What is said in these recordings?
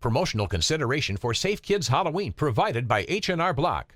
Promotional consideration for Safe Kids Halloween provided by H&R Block.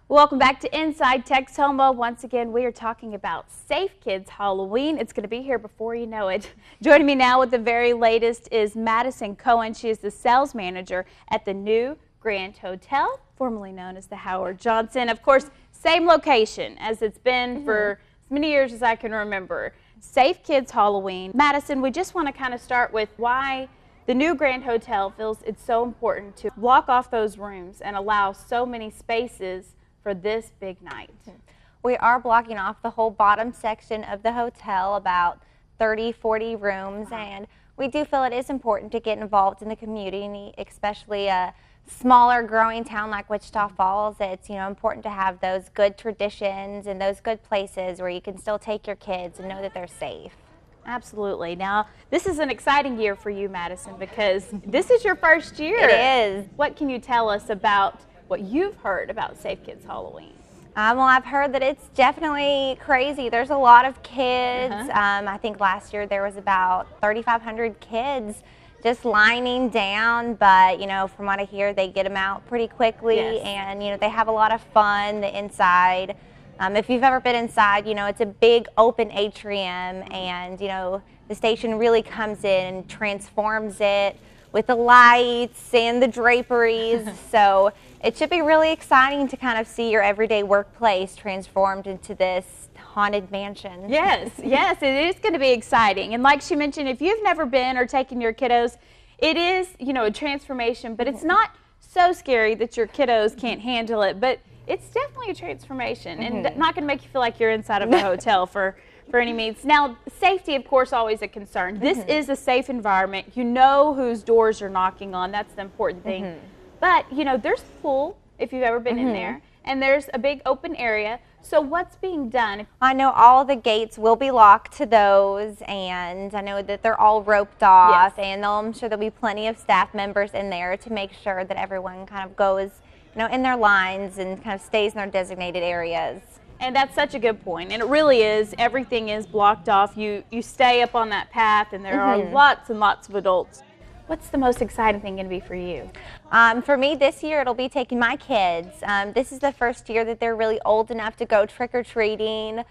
Welcome back to Inside Texoma. Once again, we are talking about Safe Kids Halloween. It's going to be here before you know it. Joining me now with the very latest is Madison Cohen. She is the sales manager at the new Grand Hotel, formerly known as the Howard Johnson. Of course, same location as it's been for as many years as I can remember. Safe Kids Halloween. Madison, we just want to kind of start with why the new Grand Hotel feels it's so important to block off those rooms and allow so many spaces for this big night. We are blocking off the whole bottom section of the hotel, about 30-40 rooms, and we do feel it is important to get involved in the community, especially a smaller growing town like Wichita Falls. It's important to have those good traditions and those good places where you can still take your kids and know that they're safe. Absolutely. Now, this is an exciting year for you, Madison, because this is your first year. It is. What can you tell us about what you've heard about Safe Kids Halloween? Well, I've heard that it's definitely crazy. There's a lot of kids. I think last year there was about 3,500 kids just lining down, but from what I hear, they get them out pretty quickly, and they have a lot of fun. The inside, if you've ever been inside, it's a big open atrium, and the station really comes in and transforms it with the lights and the draperies. So it should be really exciting to kind of see your everyday workplace transformed into this haunted mansion. Yes, yes, it is going to be exciting. And like she mentioned, if you've never been or taken your kiddos, it is, a transformation, but it's not so scary that your kiddos can't handle it, but it's definitely a transformation and not going to make you feel like you're inside of a hotel for any means. Now, safety, of course, always a concern. This is a safe environment. You know whose doors you're knocking on. That's the important thing. But, there's a pool, if you've ever been in there, and there's a big open area. So what's being done? I know all the gates will be locked to those, and I know that they're all roped off, and I'm sure there'll be plenty of staff members in there to make sure that everyone kind of goes, in their lines and kind of stays in their designated areas. And that's such a good point. And it really is. Everything is blocked off. You stay up on that path, and there are lots and lots of adults. What's the most exciting thing going to be for you? For me this year, it'll be taking my kids. This is the first year that they're really old enough to go trick-or-treating.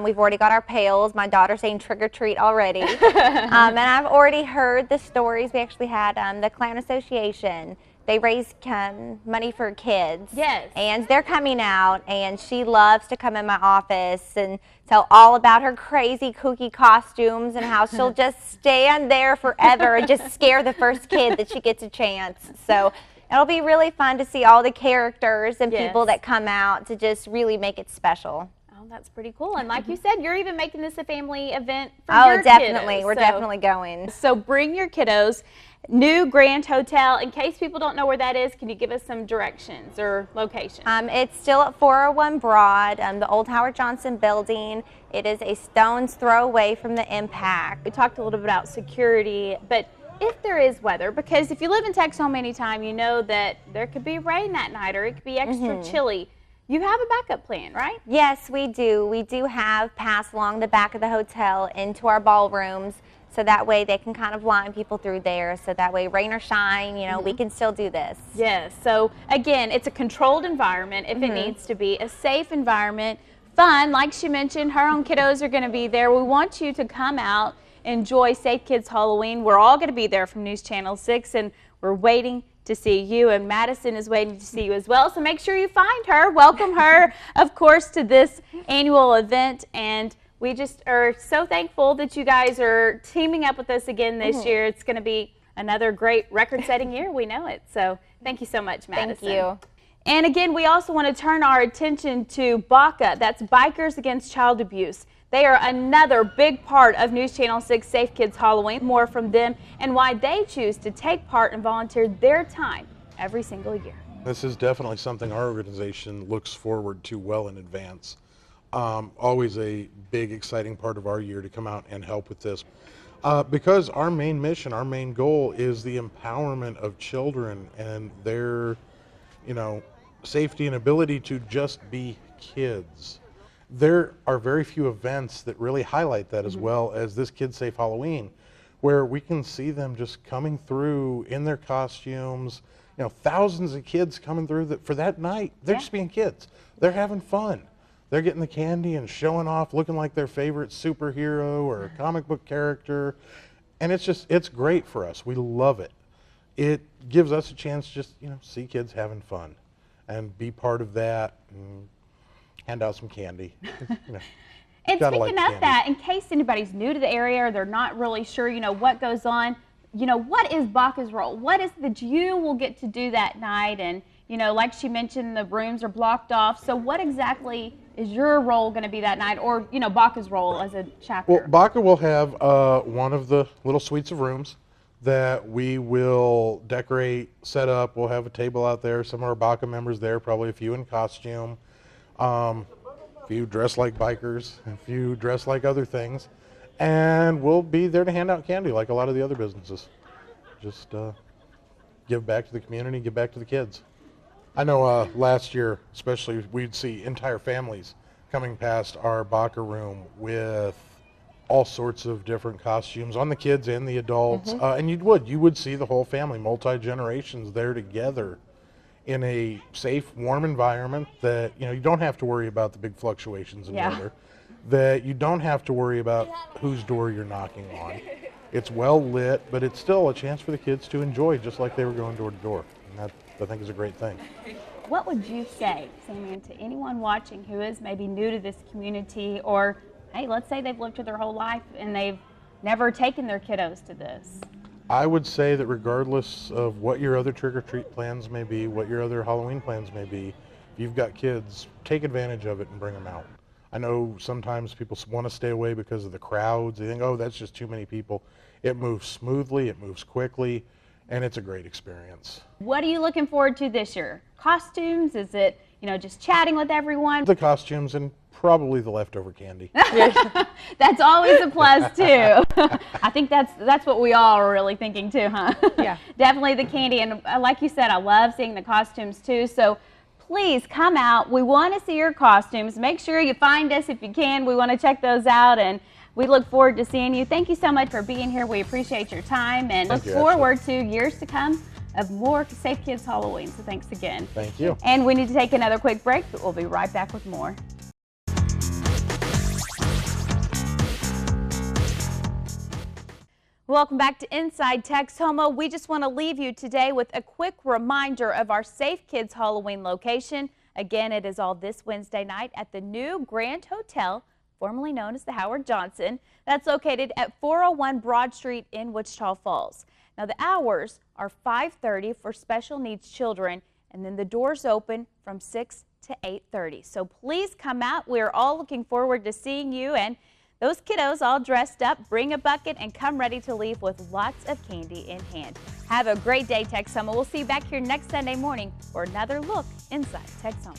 We've already got our pails. My daughter's saying trick-or-treat already. And I've already heard the stories. We actually had the Clown Association. They raise money for kids. Yes. And they're coming out, and she loves to come in my office and tell all about her crazy kooky costumes and how she'll just stand there forever and just scare the first kid that she gets a chance. So it'll be really fun to see all the characters and people that come out to just really make it special. Oh, that's pretty cool. And like you said, you're even making this a family event for your definitely. kiddos. We're definitely going. So bring your kiddos. New Grand Hotel. In case people don't know where that is, can you give us some directions or locations? It's still at 401 Broad, the old Howard Johnson building. It is a stone's throw away from the impact. We talked a little bit about security, but if there is weather, because if you live in Texoma anytime, you know that there could be rain that night or it could be extra chilly. You have a backup plan, right? Yes, we do. We do have paths along the back of the hotel into our ballrooms, so that way they can kind of line people through there, so that way rain or shine, we can still do this. Yes, so again, it's a controlled environment if it needs to be, a safe environment, fun, like she mentioned, her own kiddos are going to be there. We want you to come out, enjoy Safe Kids Halloween. We're all going to be there from News Channel 6, and we're waiting to see you, and Madison is waiting to see you as well, so make sure you find her, welcome her, of course, to this annual event, and we just are so thankful that you guys are teaming up with us again this year. It's going to be another great record-setting year. We know it. So thank you so much, Madison. Thank you. And again, we also want to turn our attention to BACA. That's Bikers Against Child Abuse. They are another big part of News Channel 6 Safe Kids Halloween. More from them and why they choose to take part and volunteer their time every single year. This is definitely something our organization looks forward to well in advance. Always a big, exciting part of our year to come out and help with this. Because our main mission, our main goal is the empowerment of children and their, safety and ability to just be kids. there are very few events that really highlight that as well as this Kid Safe Halloween, where we can see them just coming through in their costumes. You know, thousands of kids coming through for that night. They're just being kids. They're having fun. They're getting the candy and showing off, looking like their favorite superhero or comic book character. And it's great for us. We love it. It gives us a chance to just, see kids having fun and be part of that and hand out some candy. And speaking of that, in case anybody's new to the area or they're not really sure, what goes on, what is Bacca's role? What is it that you will get to do that night? And, like she mentioned, the rooms are blocked off. So what exactly is your role going to be that night, or, Bacca's role as a chapter? Well, Bacca will have one of the little suites of rooms that we will decorate, set up. We'll have a table out there, some of our Bacca members there, probably a few in costume. A few dressed like bikers, a few dressed like other things, and we'll be there to hand out candy like a lot of the other businesses. Just give back to the community, give back to the kids. I know last year, especially, we'd see entire families coming past our Bacca room with all sorts of different costumes on the kids and the adults, and you would see the whole family, multi-generations there together in a safe, warm environment that, you don't have to worry about the big fluctuations in weather, that you don't have to worry about whose door you're knocking on. It's well lit, but it's still a chance for the kids to enjoy just like they were going door to door. And that, I think, is a great thing. What would you say, Sammy, to anyone watching who is maybe new to this community, or, hey, let's say they've lived here their whole life and they've never taken their kiddos to this? I would say that regardless of what your other trick-or-treat plans may be, what your other Halloween plans may be, if you've got kids, take advantage of it and bring them out. I know sometimes people want to stay away because of the crowds. They think, oh, that's just too many people. It moves smoothly, it moves quickly, and it's a great experience. What are you looking forward to this year? Costumes? Is it, just chatting with everyone? The costumes and probably the leftover candy. That's always a plus too. I think that's what we all are really thinking too, huh? Yeah. Definitely the candy, and like you said, I love seeing the costumes too. So please come out. We want to see your costumes. Make sure you find us if you can. We want to check those out, and we look forward to seeing you. Thank you so much for being here. We appreciate your time, and look forward to years to come of more Safe Kids Halloween. So thanks again. Thank you. And we need to take another quick break, but we'll be right back with more. Welcome back to Inside Texoma. We just want to leave you today with a quick reminder of our Safe Kids Halloween location. Again, it is all this Wednesday night at the new Grand Hotel, formerly known as the Howard Johnson. That's located at 401 Broad Street in Wichita Falls. Now, the hours are 5:30 for special needs children, and then the doors open from 6 to 8:30. So please come out. We're all looking forward to seeing you, and those kiddos all dressed up. Bring a bucket and come ready to leave with lots of candy in hand. Have a great day, Texoma. We'll see you back here next Sunday morning for another look inside Texoma.